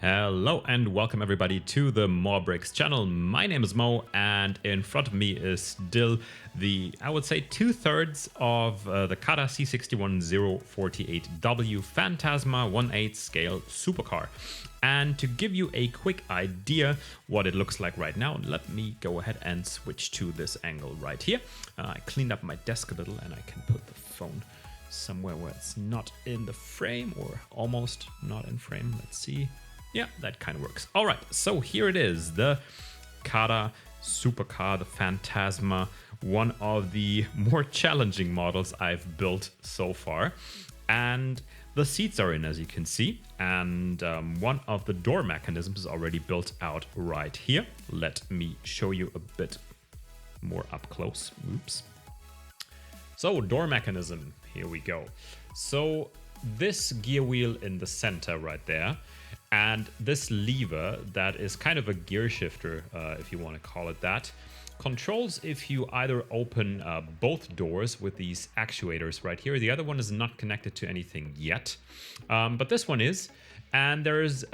Hello and welcome everybody to the Mo.re.Bricks channel. My name is Mo, and in front of me is still the, I would say, 2/3 of the CADA C61048W Fantasma 1/8 scale supercar. And to give you a quick idea what it looks like right now, let me go ahead and switch to this angle right here. I cleaned up my desk a little and I can put the phone somewhere where it's not in the frame or almost not in frame. Let's see. Yeah, that kind of works. All right, so here it is, the CADA supercar, the Fantasma, one of the more challenging models I've built so far. And the seats are in, as you can see, and one of the door mechanisms is already built out right here. Let me show you a bit more up close. Oops. So, door mechanism, here we go. So this gear wheel in the center right there, and this lever that is kind of a gear shifter, if you want to call it that, controls if you either open both doors with these actuators right here. The other one is not connected to anything yet, but this one is. And there's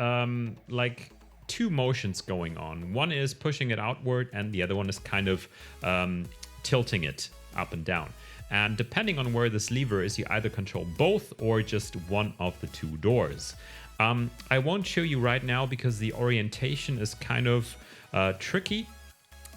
like two motions going on. One is pushing it outward and the other one is kind of tilting it up and down. And depending on where this lever is, you either control both or just one of the two doors. I won't show you right now because the orientation is kind of tricky.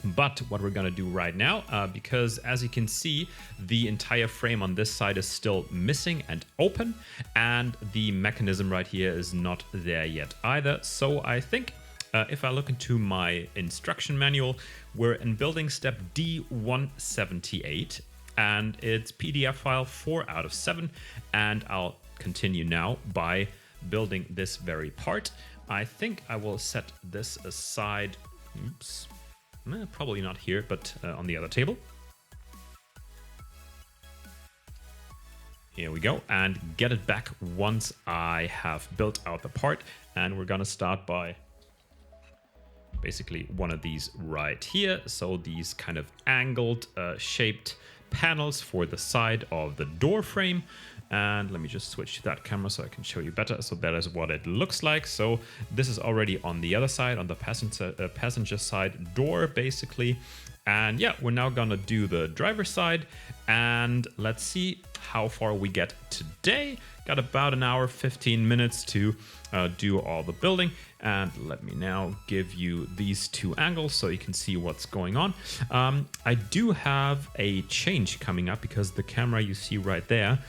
But what we're going to do right now, because as you can see, the entire frame on this side is still missing and open, and the mechanism right here is not there yet either. So I think if I look into my instruction manual, we're in building step D178, and it's PDF file 4 out of 7, and I'll continue now by building this very part. I think I will set this aside. Oops. Probably not here, but on the other table. Here we go, and get it back once I have built out the part. And we're gonna start by basically one of these right here. So these kind of angled shaped panels for the side of the door frame. And let me just switch to that camera so I can show you better. So that is what it looks like. So this is already on the other side, on the passenger side door, basically. And yeah, we're now gonna do the driver's side, and let's see how far we get today. Got about an hour, 15 minutes to do all the building. And let me now give you these two angles so you can see what's going on. I do have a change coming up because the camera you see right there,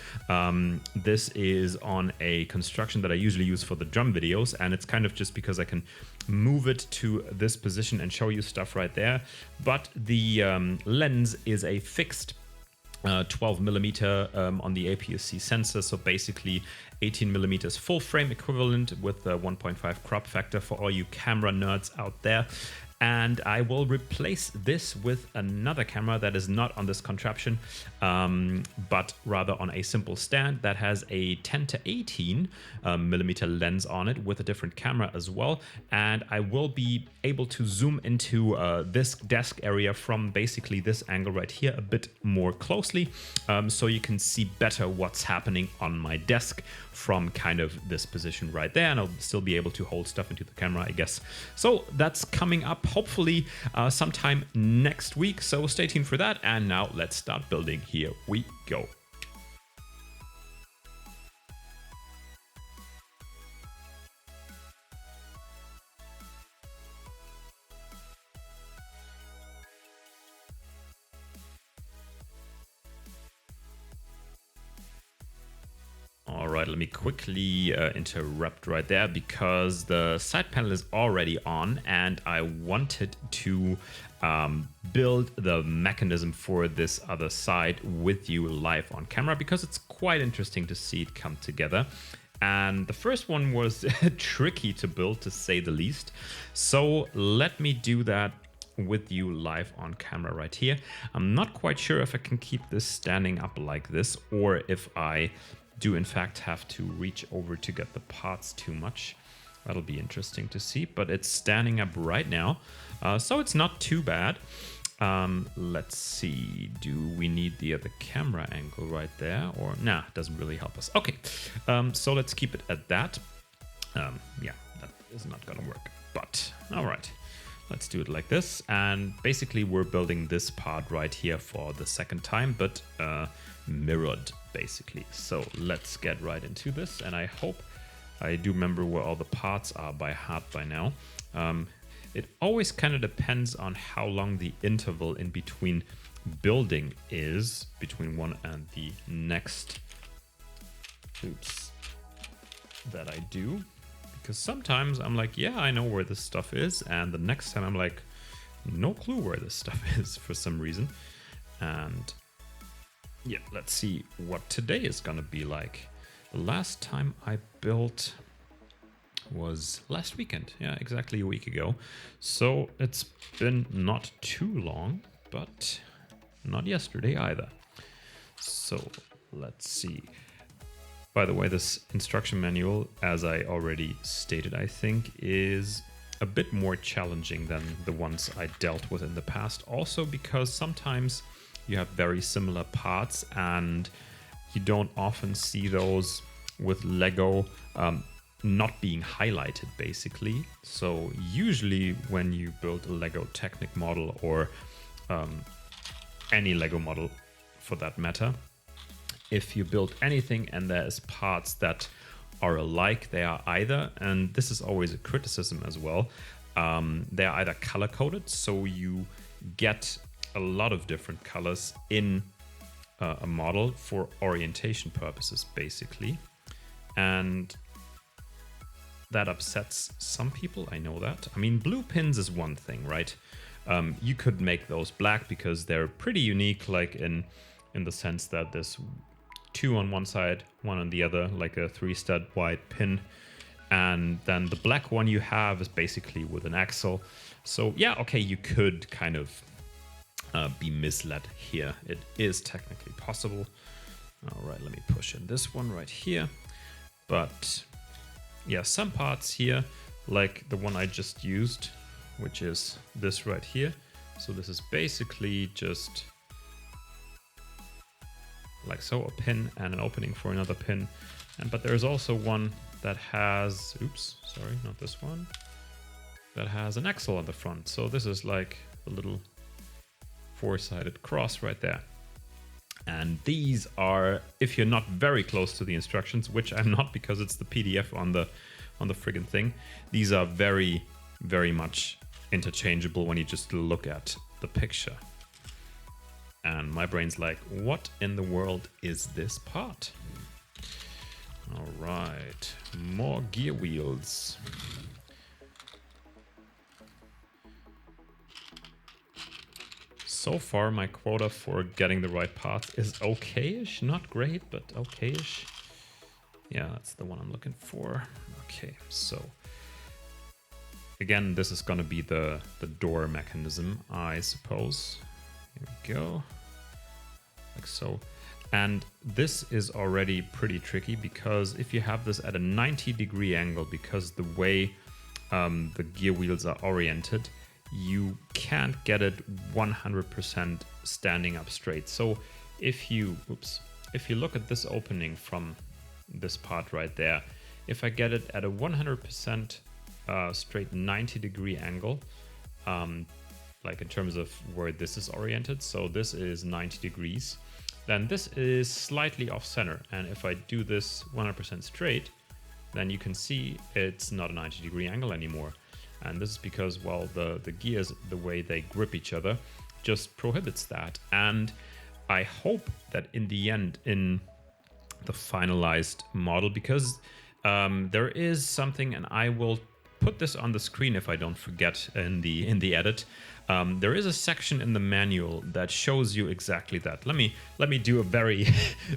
this is on a construction that I usually use for the drum videos, and it's kind of just because I can move it to this position and show you stuff right there. But the lens is a fixed 12mm on the APS-C sensor, so basically 18mm full frame equivalent with a 1.5 crop factor for all you camera nerds out there. And I will replace this with another camera that is not on this contraption, but rather on a simple stand that has a 10-to-18mm lens on it with a different camera as well. And I will be able to zoom into this desk area from basically this angle right here a bit more closely, so you can see better what's happening on my desk from kind of this position right there. And I'll still be able to hold stuff into the camera, I guess. So that's coming up hopefully sometime next week, so stay tuned for that. And now let's start building. Here we go. All right, let me quickly interrupt right there because the side panel is already on and I wanted to build the mechanism for this other side with you live on camera because it's quite interesting to see it come together. And the first one was tricky to build, to say the least. So let me do that with you live on camera right here. I'm not quite sure if I can keep this standing up like this or if I do in fact have to reach over to get the parts too much. That'll be interesting to see, but it's standing up right now, so it's not too bad. Let's see, do we need the other camera angle right there, or nah, it doesn't really help us. Okay, so let's keep it at that. Yeah, is not gonna work, but all right. Let's do it like this. And basically we're building this part right here for the second time, but mirrored basically. So let's get right into this. And I hope I do remember where all the parts are by heart by now. It always kind of depends on how long the interval in between building is between one and the next. Oops. That I do. Because sometimes I'm like, yeah, I know where this stuff is. And the next time I'm like, no clue where this stuff is for some reason. And yeah, let's see what today is going to be like. The last time I built was last weekend. Yeah, exactly a week ago. So it's been not too long, but not yesterday either. So let's see. By the way, this instruction manual, as I already stated, I think is a bit more challenging than the ones I dealt with in the past. Also because sometimes you have very similar parts and you don't often see those with Lego not being highlighted, basically. So usually when you build a Lego Technic model or any Lego model for that matter, if you build anything and there's parts that are alike, they are either, and this is always a criticism as well, they are either color coded, so you get a lot of different colors in a model for orientation purposes, basically. And that upsets some people, I know that. I mean, blue pins is one thing, right? You could make those black because they're pretty unique, like in the sense that there's 2 on one side, 1 on the other, like a 3-stud wide pin. And then the black one you have is basically with an axle. So yeah, okay, you could kind of be misled here. It is technically possible. All right, let me push in this one right here. But yeah, some parts here, like the one I just used, which is this right here. So this is basically just like so, a pin and an opening for another pin. But there's also one that has, oops, sorry, not this one, that has an axle on the front. So this is like a little 4-sided cross right there. And these are, if you're not very close to the instructions, which I'm not because it's the PDF on the friggin' thing, these are very, very much interchangeable when you just look at the picture. And my brain's like, what in the world is this part? All right, more gear wheels. So far, my quota for getting the right parts is okay-ish, not great, but okay-ish. Yeah, that's the one I'm looking for. Okay, so again, this is gonna be the door mechanism, I suppose. Here we go, like so. And this is already pretty tricky because if you have this at a 90-degree angle, because the way the gear wheels are oriented, you can't get it 100% standing up straight. So if you look at this opening from this part right there, if I get it at a 100% straight 90-degree angle, like in terms of where this is oriented, so this is 90 degrees, then this is slightly off center. And if I do this 100% straight, then you can see it's not a 90-degree angle anymore. And this is because, well, the gears, the way they grip each other, just prohibits that. And I hope that in the end, in the finalized model, because there is something, and I will put this on the screen if I don't forget in the edit. There is a section in the manual that shows you exactly that. Let me do a very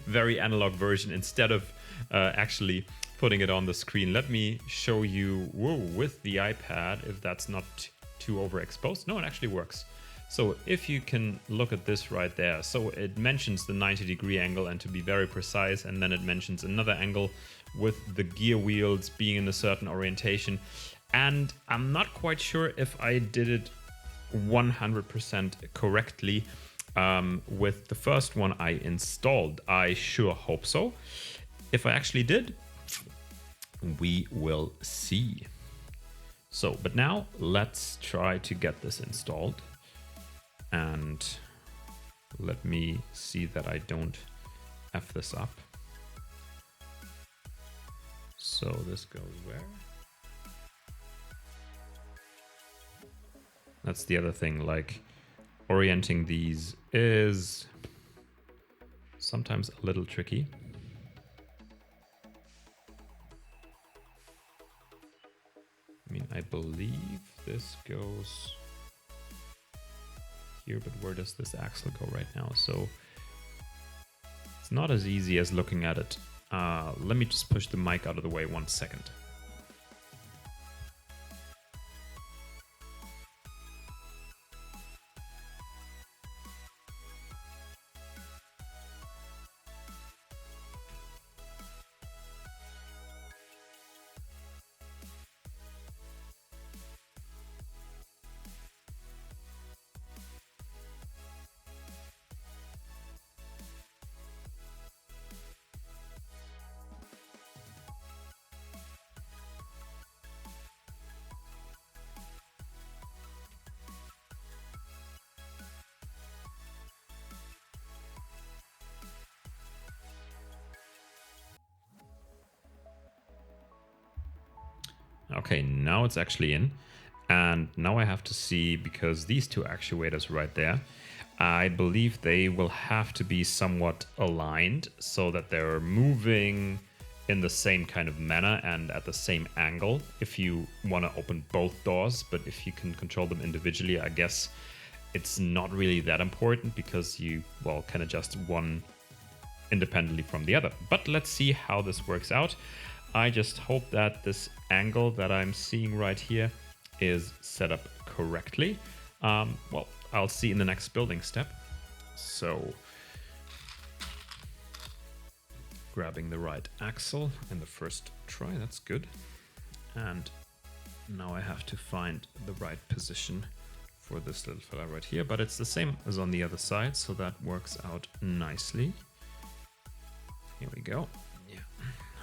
very analog version instead of actually putting it on the screen. Let me show you with the iPad if that's not too overexposed. No, it actually works. So if you can look at this right there, so it mentions the 90-degree angle, and to be very precise, and then it mentions another angle with the gear wheels being in a certain orientation. And I'm not quite sure if I did it 100% correctly with the first one I installed. I sure hope so. If I actually did, we will see. So, but now let's try to get this installed. And let me see that I don't F this up. So this goes where? That's the other thing, like orienting these is sometimes a little tricky. I mean, I believe this goes here, but where does this axle go right now? So it's not as easy as looking at it. Let me just push the mic out of the way 1 second. Okay, now it's actually in. And now I have to see, because these two actuators right there, I believe they will have to be somewhat aligned so that they're moving in the same kind of manner and at the same angle if you want to open both doors. But if you can control them individually, I guess it's not really that important because you, well, can adjust one independently from the other. But let's see how this works out. I just hope that this angle that I'm seeing right here is set up correctly. Well, I'll see in the next building step. So, grabbing the right axle in the first try, that's good. And now I have to find the right position for this little fella right here, but it's the same as on the other side, so that works out nicely. Here we go. Yeah,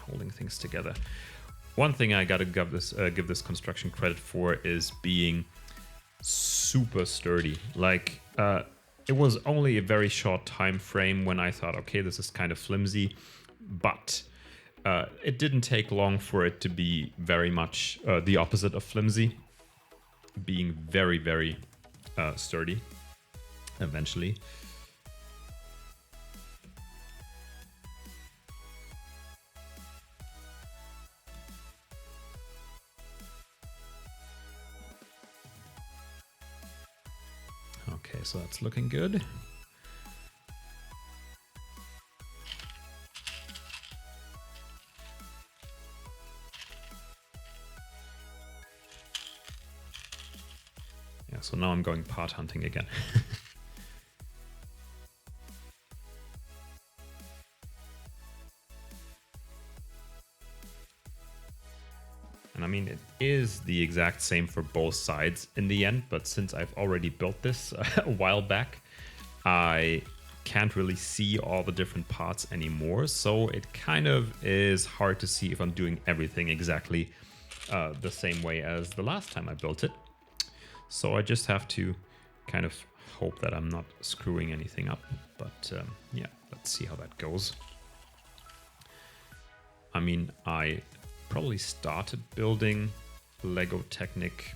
holding things together. One thing I gotta give this construction credit for is being super sturdy. Like, it was only a very short time frame when I thought, okay, this is kind of flimsy, but it didn't take long for it to be very much the opposite of flimsy, being very, very sturdy eventually. Okay, so that's looking good. Yeah, so now I'm going part hunting again. And I mean, it is the exact same for both sides in the end, but since I've already built this a while back, I can't really see all the different parts anymore. So it kind of is hard to see if I'm doing everything exactly the same way as the last time I built it. So I just have to kind of hope that I'm not screwing anything up. But yeah, let's see how that goes. I mean, I probably started building Lego Technic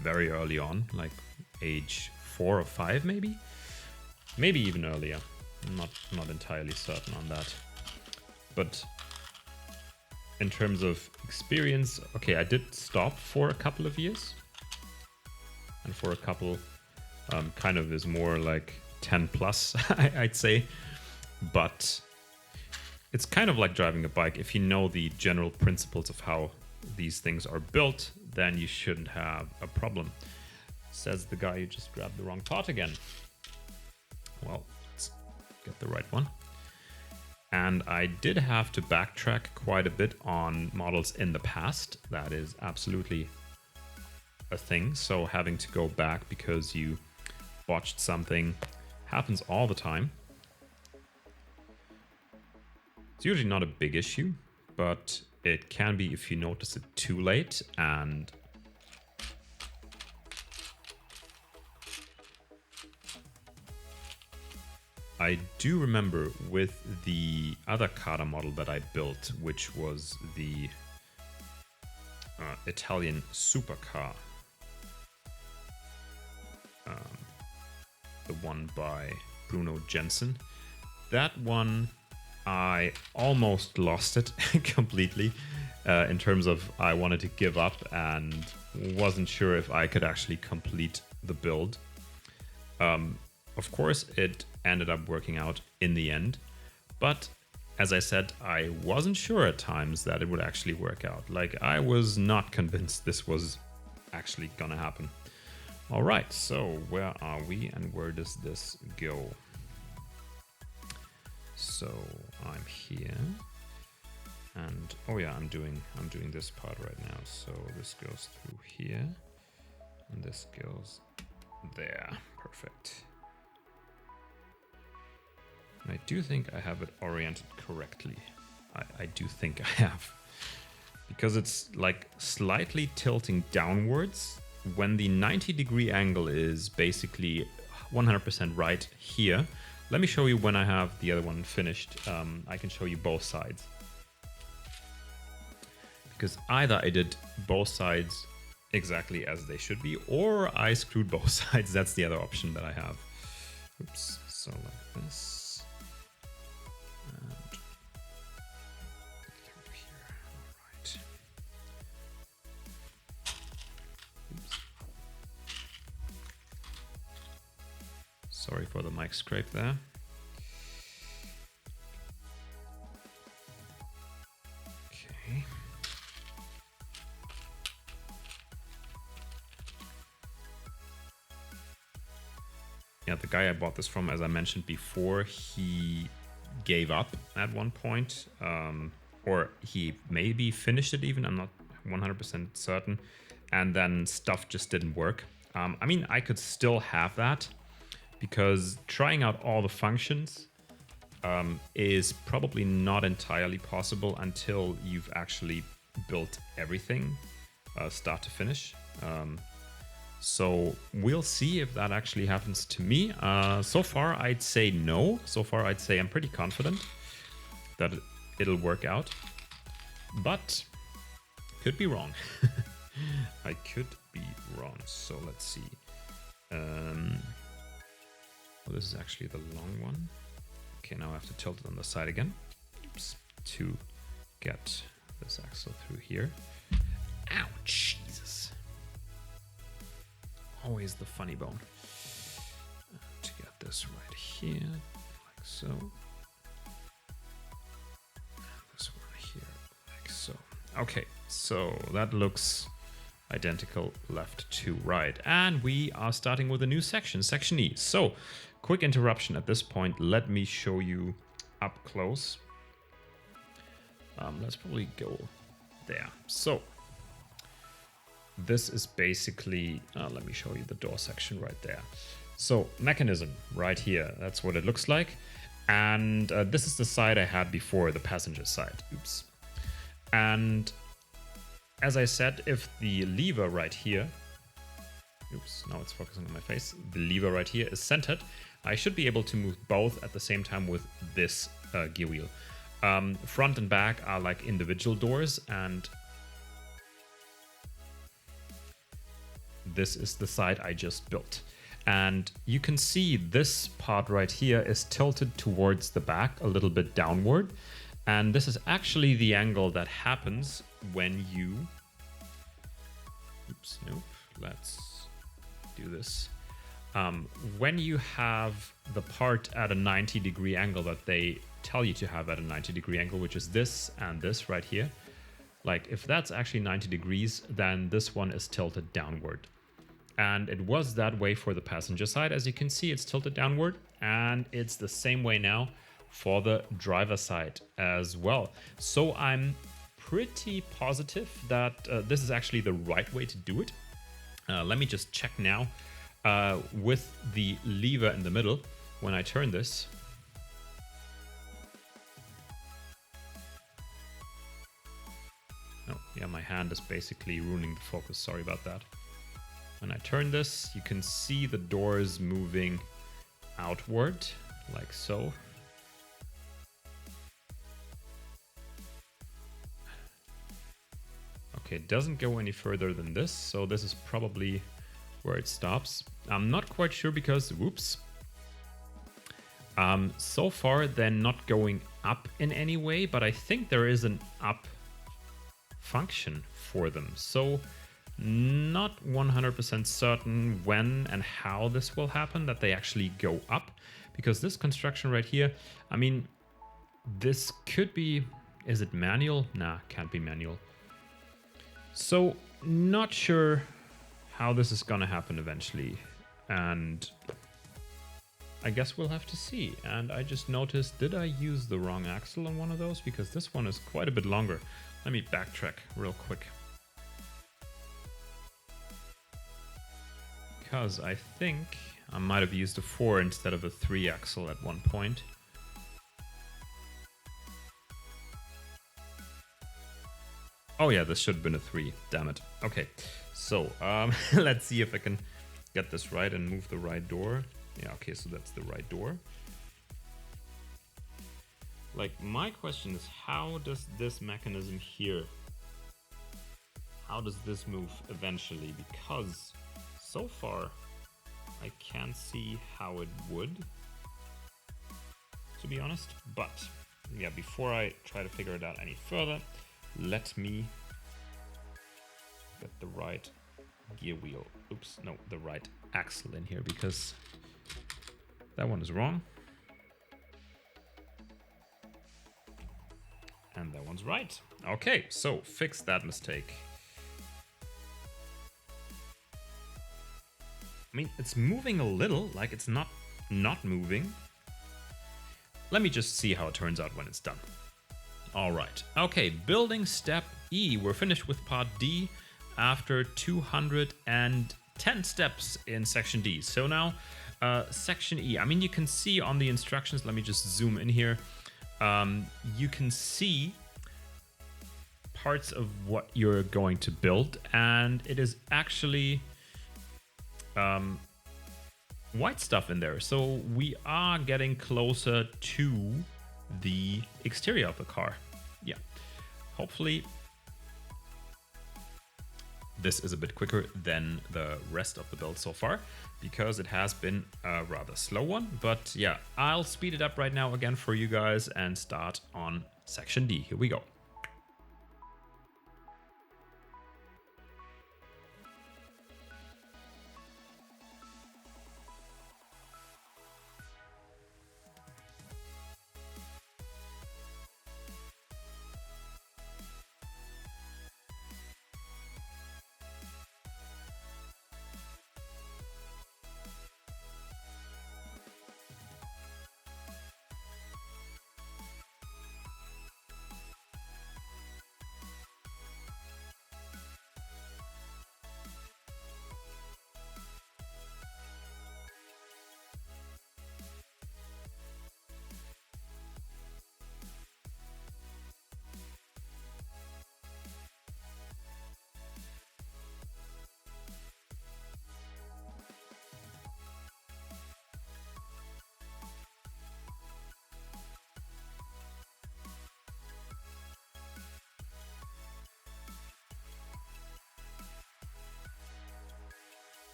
very early on, like age 4 or 5 maybe? Maybe even earlier. I'm not entirely certain on that. But in terms of experience, okay, I did stop for a couple of years. And for a couple, kind of is more like 10 plus, I'd say. But it's kind of like driving a bike. If you know the general principles of how these things are built, then you shouldn't have a problem. Says the guy who just grabbed the wrong part again. Well, let's get the right one. And I did have to backtrack quite a bit on models in the past. That is absolutely a thing. So having to go back because you botched something happens all the time. It's usually not a big issue, but it can be if you notice it too late. And I do remember with the other CADA model that I built, which was the Italian supercar, the one by Bruno Jensen. That one, I almost lost it completely in terms of I wanted to give up and wasn't sure if I could actually complete the build. Of course, it ended up working out in the end, but as I said, I wasn't sure at times that it would actually work out. Like, I was not convinced this was actually gonna happen. All right, so where are we and where does this go? So I'm here, and oh yeah, I'm doing this part right now. So this goes through here, and this goes there. Perfect. And I do think I have it oriented correctly. I do think I have, because it's like slightly tilting downwards when the 90-degree angle is basically 100% right here. Let me show you when I have the other one finished. I can show you both sides, because either I did both sides exactly as they should be, or I screwed both sides. That's the other option that I have. Oops. So like this. And through here. All right. Oops. Sorry for the mic scrape there. Okay. Yeah, the guy I bought this from, as I mentioned before, he gave up at one point, or he maybe finished it even, I'm not 100% certain, and then stuff just didn't work. I mean, I could still have that, because trying out all the functions is probably not entirely possible until you've actually built everything start to finish. So we'll see if that actually happens to me. So far, I'd say no. So far, I'd say I'm pretty confident that it'll work out, but could be wrong. I could be wrong. So let's see. Well, this is actually the long one. Okay, now I have to tilt it on the side again. Oops, to get this axle through here. Ouch, Jesus. Always the funny bone. To get this right here, like so. This one here, like so. Okay, so that looks identical left to right. And we are starting with a new section, section E. So, quick interruption at this point. Let me show you up close. Let's probably go there. So, this is basically, let me show you the door section right there. So mechanism right here, that's what it looks like. And this is the side I had before, the passenger side. Oops. And as I said, if the lever right here, oops, now it's focusing on my face. The lever right here is centered. I should be able to move both at the same time with this gear wheel. Front and back are like individual doors, and this is the side I just built. And you can see this part right here is tilted towards the back a little bit downward. And this is actually the angle that happens when you... Oops, nope, let's do this. When you have the part at a 90-degree angle that they tell you to have at a 90-degree angle, which is this and this right here. Like if that's actually 90 degrees, then this one is tilted downward. And it was that way for the passenger side. As you can see, it's tilted downward, and it's the same way now for the driver side as well. So I'm pretty positive that this is actually the right way to do it. Let me just check now with the lever in the middle. When I turn this, Oh, yeah, my hand is basically ruining the focus. Sorry about that. When I turn this, you can see the doors moving outward, like so. Okay, it doesn't go any further than this, so this is probably where it stops. I'm not quite sure because, whoops. So far, they're not going up in any way, but I think there is an up function for them. So not 100% certain when and how this will happen, that they actually go up. Because this construction right here, I mean, this could be... Is it manual? Nah, can't be manual. So, not sure how this is gonna happen eventually. And I guess we'll have to see. And I just noticed, did I use the wrong axle on one of those? Because this one is quite a bit longer. Let me backtrack real quick. Because I think I might have used a 4 instead of a 3 axle at one point. Oh yeah, this should have been a 3. Damn it. Okay, so let's see if I can get this right and move the right door. Yeah, okay, so that's the right door. Like, my question is, how does this mechanism here, how does this move eventually? Because so far, I can't see how it would, to be honest. But yeah, before I try to figure it out any further, let me get the right gear wheel. Oops, no, the right axle in here, because that one is wrong. And that one's right. Okay, so fix that mistake. I mean, it's moving a little, like it's not moving. Let me just see how it turns out when it's done. All right. Okay, building step E. We're finished with part D after 210 steps in section D. So now section E. I mean, you can see on the instructions, let me just zoom in here. You can see parts of what you're going to build, and it is actually white stuff in there. So we are getting closer to the exterior of the car. Yeah, hopefully this is a bit quicker than the rest of the build so far, because it has been a rather slow one. But yeah, I'll speed it up right now again for you guys and start on section D. Here we go.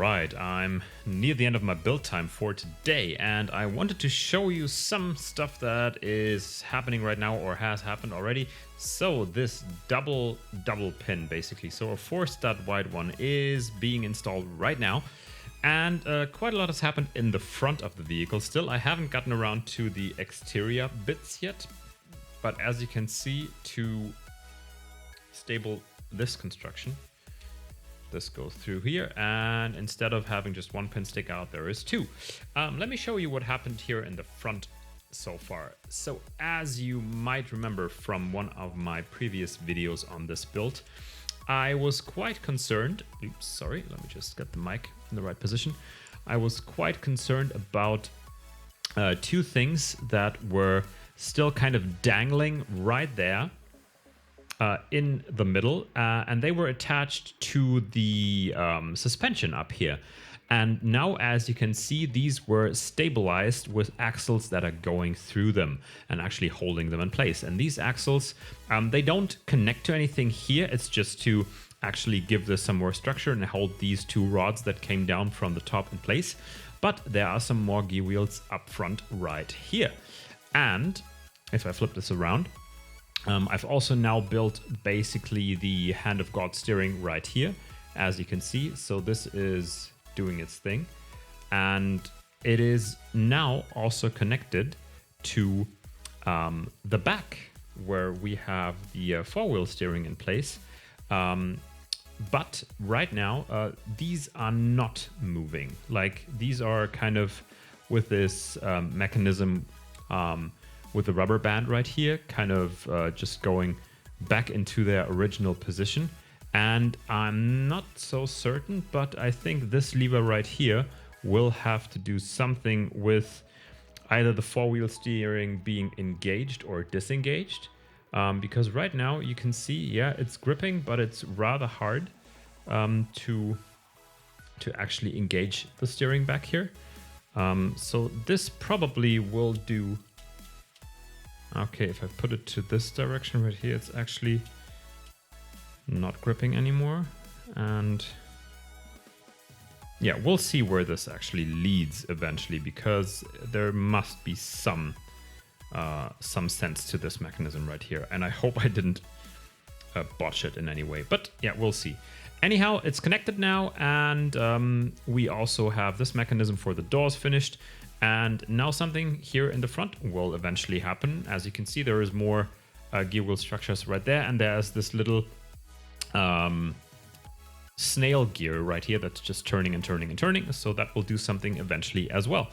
Alright, I'm near the end of my build time for today, and I wanted to show you some stuff that is happening right now or has happened already. So this double pin basically, so a 4-stud wide one, is being installed right now. And quite a lot has happened in the front of the vehicle. Still, I haven't gotten around to the exterior bits yet, but as you can see, to stable this construction, this goes through here, and instead of having just one pin stick out, there is two. Let me show you what happened here in the front so far. So as you might remember from one of my previous videos on this build, I was quite concerned. Oops, sorry, let me just get the mic in the right position. I was quite concerned about two things that were still kind of dangling right there in the middle, and they were attached to the suspension up here. And now, as you can see, these were stabilized with axles that are going through them and actually holding them in place. And these axles, they don't connect to anything here. It's just to actually give this some more structure and hold these two rods that came down from the top in place. But there are some more gear wheels up front right here. And if I flip this around, I've also now built basically the hand of God steering right here, as you can see. So this is doing its thing, and it is now also connected to the back where we have the 4-wheel steering in place. But right now, these are not moving. Like, these are kind of with this mechanism with the rubber band right here, kind of just going back into their original position. And I'm not so certain, but I think this lever right here will have to do something with either the 4-wheel steering being engaged or disengaged. Because right now you can see, yeah, it's gripping, but it's rather hard to actually engage the steering back here. So this probably will do. Okay, if I put it to this direction right here, it's actually not gripping anymore. And yeah, we'll see where this actually leads eventually, because there must be some sense to this mechanism right here. And I hope I didn't botch it in any way, but yeah, we'll see. Anyhow, it's connected now, and we also have this mechanism for the doors finished. And now something here in the front will eventually happen. As you can see, there is more gear wheel structures right there, and there's this little snail gear right here that's just turning and turning and turning. So that will do something eventually as well.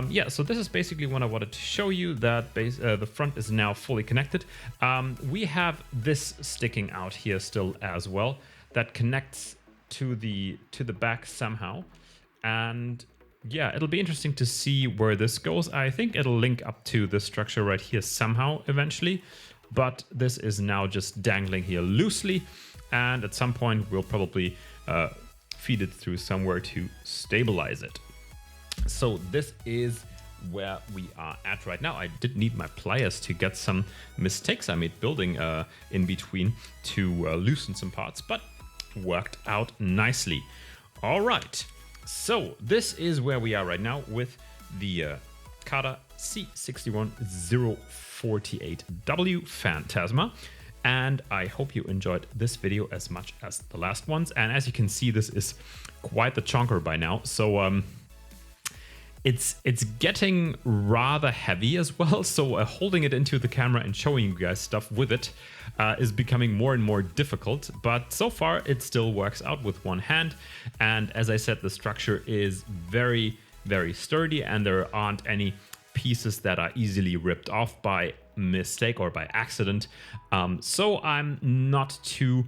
Yeah, so this is basically what I wanted to show you, that the front is now fully connected. We have this sticking out here still as well that connects to the back somehow. And yeah, it'll be interesting to see where this goes. I think it'll link up to this structure right here somehow eventually, but this is now just dangling here loosely, and at some point we'll probably feed it through somewhere to stabilize it. So this is where we are at right now. I did need my pliers to get some mistakes I made building in between to loosen some parts, but worked out nicely. All right. So this is where we are right now with the CADA C61048W Fantasma. And I hope you enjoyed this video as much as the last ones. And as you can see, this is quite the chonker by now. So it's getting rather heavy as well. So holding it into the camera and showing you guys stuff with it is becoming more and more difficult. But so far, it still works out with one hand. And as I said, the structure is very, very sturdy, and there aren't any pieces that are easily ripped off by mistake or by accident. So I'm not too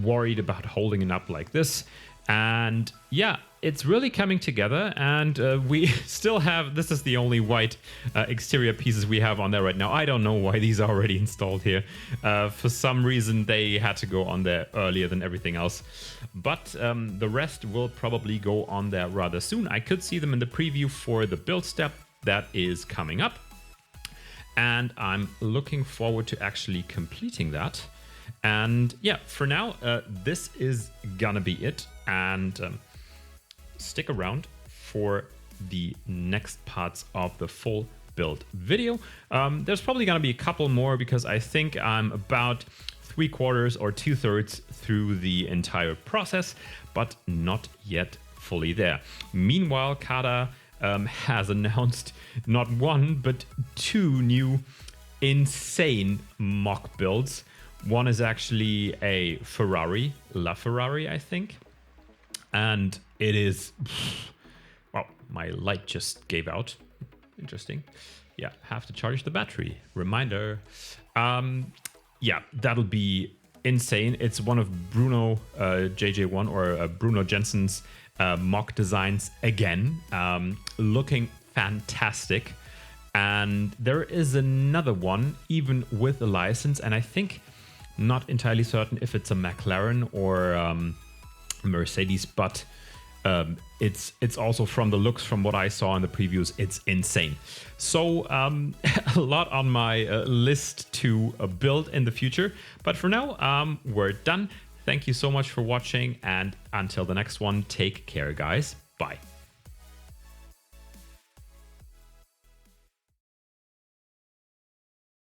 worried about holding it up like this. And yeah, it's really coming together, and we still have, this is the only white exterior pieces we have on there right now. I don't know why these are already installed here. For some reason, they had to go on there earlier than everything else. But the rest will probably go on there rather soon. I could see them in the preview for the build step that is coming up. And I'm looking forward to actually completing that. And yeah, for now, this is gonna be it. And stick around for the next parts of the full build video. There's probably gonna be a couple more because I think I'm about 3/4 or 2/3 through the entire process, but not yet fully there. Meanwhile, CADA has announced not one, but 2 new insane mock builds. One is actually a Ferrari, LaFerrari, I think. And it is, well, my light just gave out. Interesting. Yeah, have to charge the battery. Reminder. Yeah, that'll be insane. It's one of Bruno JJ1 or Bruno Jensen's mock designs again, looking fantastic. And there is another one, even with a license, and I think not entirely certain if it's a McLaren or Mercedes, but it's also from the looks from what I saw in the previews, it's insane. So a lot on my list to build in the future, but for now we're done. Thank you so much for watching, and until the next one, take care guys. Bye.